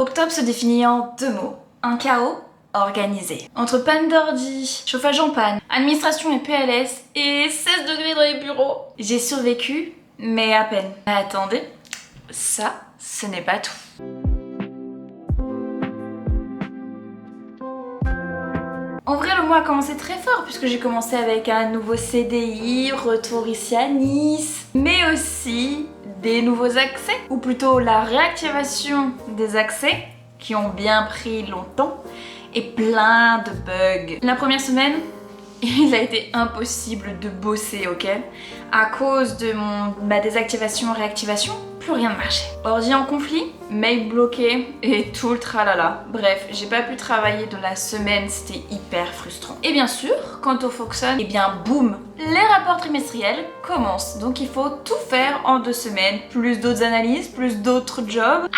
Octobre se définit en 2 mots. Un chaos organisé. Entre panne d'ordi, chauffage en panne, administration et PLS et 16 degrés dans les bureaux. J'ai survécu, mais à peine. Mais attendez, ça, ce n'est pas tout. En vrai, le mois a commencé très fort puisque j'ai commencé avec un nouveau CDI, retour ici à Nice, mais aussi des nouveaux accès, ou plutôt la réactivation des accès qui ont bien pris longtemps et plein de bugs. La première semaine, il a été impossible de bosser, ok? À cause de ma désactivation-réactivation, plus rien ne marchait. Ordi en conflit, mail bloqué et tout le tralala. Bref, j'ai pas pu travailler de la semaine, c'était hyper frustrant. Et bien sûr, quand on fonctionne, et bien boum, les rapports trimestriels commencent. Donc il faut tout faire en 2 semaines, plus d'autres analyses, plus d'autres jobs.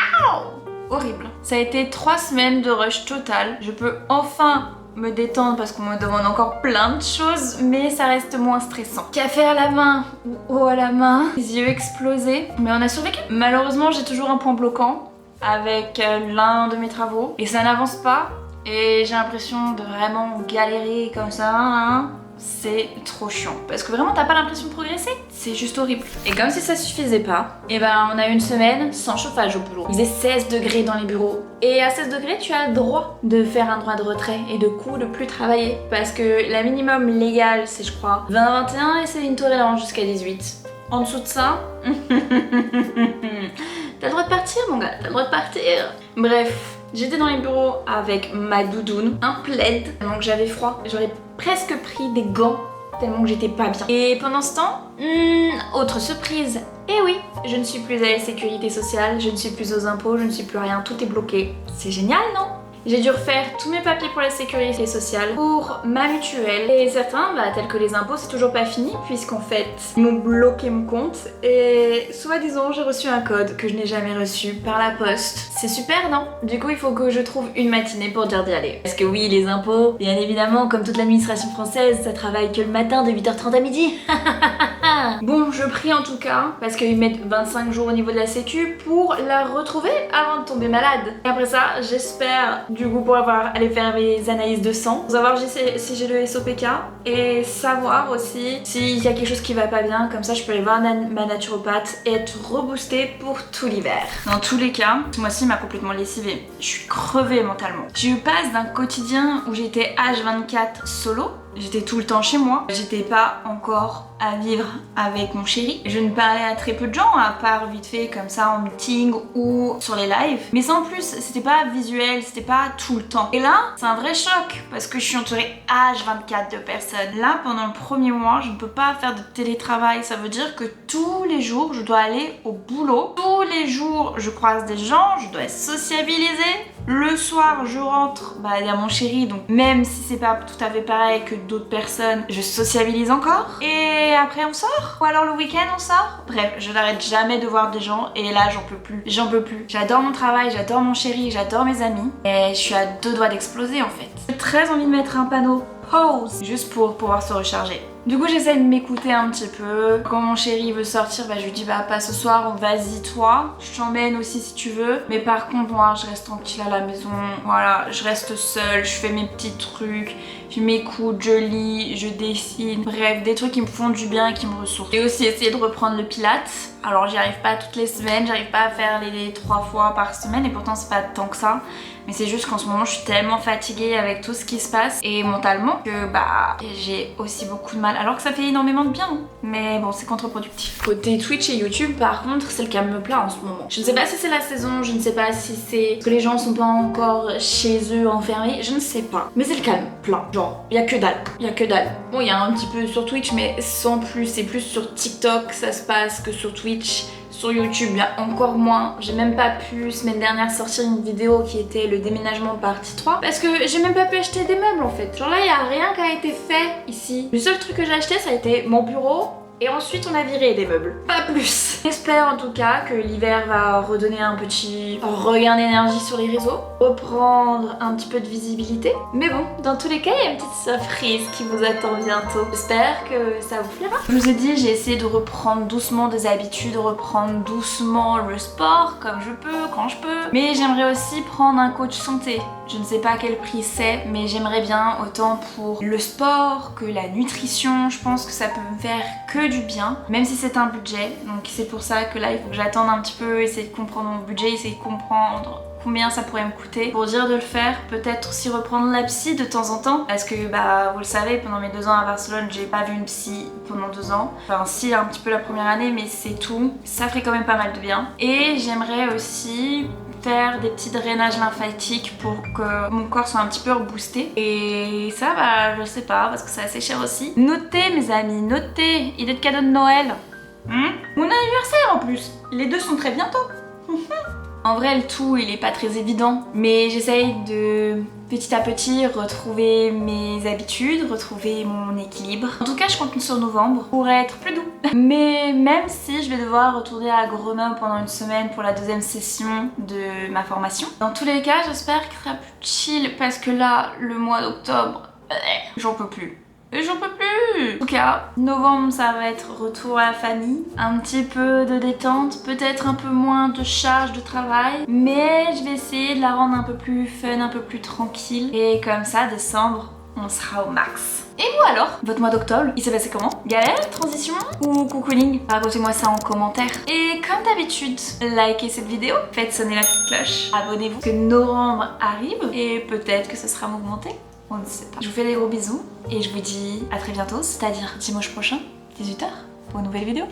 Horrible. Ça a été 3 semaines de rush total. Je peux enfin me détendre parce qu'on me demande encore plein de choses, mais ça reste moins stressant. Café à la main ou eau à la main, les yeux explosés, mais on a survécu. Malheureusement, j'ai toujours un point bloquant avec l'un de mes travaux et ça n'avance pas et j'ai l'impression de vraiment galérer comme ça, hein. C'est trop chiant parce que vraiment t'as pas l'impression de progresser, c'est juste horrible. Et comme si ça suffisait pas, et ben on a eu une semaine sans chauffage au boulot. Il faisait 16 degrés dans les bureaux et à 16 degrés tu as le droit de faire un droit de retrait et de coup de plus travailler parce que la minimum légale c'est je crois 20-21 et c'est une tolérance jusqu'à 18. En dessous de ça, t'as le droit de partir mon gars, t'as le droit de partir. Bref. J'étais dans les bureaux avec ma doudoune, un plaid, tellement que j'avais froid. J'aurais presque pris des gants, tellement que j'étais pas bien. Et pendant ce temps, autre surprise. Eh oui, je ne suis plus à la sécurité sociale, je ne suis plus aux impôts, je ne suis plus rien, tout est bloqué. C'est génial, non ? J'ai dû refaire tous mes papiers pour la sécurité sociale, pour ma mutuelle. Et certains, tels que les impôts, c'est toujours pas fini, puisqu'en fait, ils m'ont bloqué mon compte. Et soi-disant, j'ai reçu un code que je n'ai jamais reçu par la poste. C'est super, non? Du coup, il faut que je trouve une matinée pour dire d'y aller. Parce que oui, les impôts, bien évidemment, comme toute l'administration française, ça travaille que le matin de 8h30 à midi. Bon, je prie en tout cas, parce qu'ils mettent 25 jours au niveau de la sécu pour la retrouver avant de tomber malade. Et après ça, j'espère du coup pour aller faire mes analyses de sang, savoir si j'ai le SOPK et savoir aussi s'il y a quelque chose qui va pas bien, comme ça je peux aller voir ma naturopathe et être reboostée pour tout l'hiver. Dans tous les cas, ce mois-ci m'a complètement lessivée. Je suis crevée mentalement. Je passe d'un quotidien où j'étais H24 solo, j'étais tout le temps chez moi, j'étais pas encore à vivre avec mon chéri. Je ne parlais à très peu de gens, à part vite fait comme ça en meeting ou sur les lives. Mais sans plus, c'était pas visuel, c'était pas tout le temps. Et là, c'est un vrai choc parce que je suis entourée H24 de personnes. Là, pendant le premier mois, je ne peux pas faire de télétravail. Ça veut dire que tous les jours, je dois aller au boulot. Tous les jours, je croise des gens, je dois sociabiliser. Le soir, je rentre, il y a mon chéri, donc même si c'est pas tout à fait pareil que d'autres personnes, je sociabilise encore. Et après, on sort. Ou alors le week-end, on sort. Bref, je n'arrête jamais de voir des gens et là, j'en peux plus. J'en peux plus. J'adore mon travail, j'adore mon chéri, j'adore mes amis. Et je suis à 2 doigts d'exploser en fait. J'ai très envie de mettre un panneau pause juste pour pouvoir se recharger. Du coup, j'essaie de m'écouter un petit peu. Quand mon chéri veut sortir, je lui dis pas ce soir, vas-y toi. Je t'emmène aussi si tu veux. Mais par contre, moi, je reste tranquille à la maison. Voilà, je reste seule, je fais mes petits trucs, je m'écoute, je lis, je dessine. Bref, des trucs qui me font du bien et qui me ressourcent. J'ai aussi essayé de reprendre le pilates. Alors, j'y arrive pas toutes les semaines, j'arrive pas à faire les 3 fois par semaine et pourtant, c'est pas tant que ça. Mais c'est juste qu'en ce moment, je suis tellement fatiguée avec tout ce qui se passe et mentalement que j'ai aussi beaucoup de mal. Alors que ça fait énormément de bien. Mais bon, c'est contre-productif. Côté Twitch et YouTube, par contre, c'est le calme plat en ce moment. Je ne sais pas si c'est la saison, je ne sais pas si c'est que les gens sont pas encore chez eux enfermés, je ne sais pas. Mais c'est le calme plat. Genre, il y a que dalle. Il y a que dalle. Bon, il y a un petit peu sur Twitch, mais sans plus. C'est plus sur TikTok que ça se passe que sur Twitch. Sur YouTube, il y a encore moins. J'ai même pas pu, semaine dernière, sortir une vidéo qui était le déménagement partie 3 parce que j'ai même pas pu acheter des meubles en fait. Genre là, il y a rien qui a été fait ici. Le seul truc que j'ai acheté, ça a été mon bureau et ensuite on a viré des meubles. Pas plus. J'espère en tout cas que l'hiver va redonner un petit regain d'énergie sur les réseaux, reprendre un petit peu de visibilité. Mais bon, dans tous les cas, il y a une petite surprise qui vous attend bientôt. J'espère que ça vous plaira. Comme je vous ai dit, j'ai essayé de reprendre doucement des habitudes, reprendre doucement le sport comme je peux, quand je peux. Mais j'aimerais aussi prendre un coach santé. Je ne sais pas à quel prix c'est, mais j'aimerais bien autant pour le sport que la nutrition. Je pense que ça peut me faire que du bien, même si c'est un budget. Donc c'est pour ça que là, il faut que j'attende un petit peu, essayer de comprendre mon budget, essayer de comprendre combien ça pourrait me coûter pour dire de le faire. Peut-être aussi reprendre la psy de temps en temps, parce que vous le savez, pendant mes 2 ans à Barcelone, j'ai pas vu une psy pendant 2 ans. Enfin si, un petit peu la première année, mais c'est tout. Ça ferait quand même pas mal de bien. Et j'aimerais aussi faire des petits drainages lymphatiques pour que mon corps soit un petit peu reboosté. Et ça, je sais pas, parce que c'est assez cher aussi. Notez mes amis, notez, idée de cadeau de Noël. Mon anniversaire en plus, les 2 sont très bientôt. En vrai, le tout, il est pas très évident, mais j'essaye de petit à petit retrouver mes habitudes, retrouver mon équilibre. En tout cas, je compte sur novembre pour être plus doux. Mais même si je vais devoir retourner à Grenoble pendant une semaine pour la 2e session de ma formation, dans tous les cas, j'espère qu'il sera plus chill parce que là, le mois d'octobre, j'en peux plus. J'en peux plus. En tout cas, novembre, ça va être retour à la famille, un petit peu de détente, peut-être un peu moins de charge de travail, mais je vais essayer de la rendre un peu plus fun, un peu plus tranquille. Et comme ça, décembre, on sera au max. Et vous alors, votre mois d'octobre, il s'est passé comment? Galère, transition ou cocooning? Racontez-moi ça en commentaire. Et comme d'habitude, likez cette vidéo, faites sonner la petite cloche, abonnez-vous, que novembre arrive et peut-être que ce sera mouvementé. On ne sait pas. Je vous fais des gros bisous et je vous dis à très bientôt, c'est-à-dire dimanche prochain, 18h, pour une nouvelle vidéo.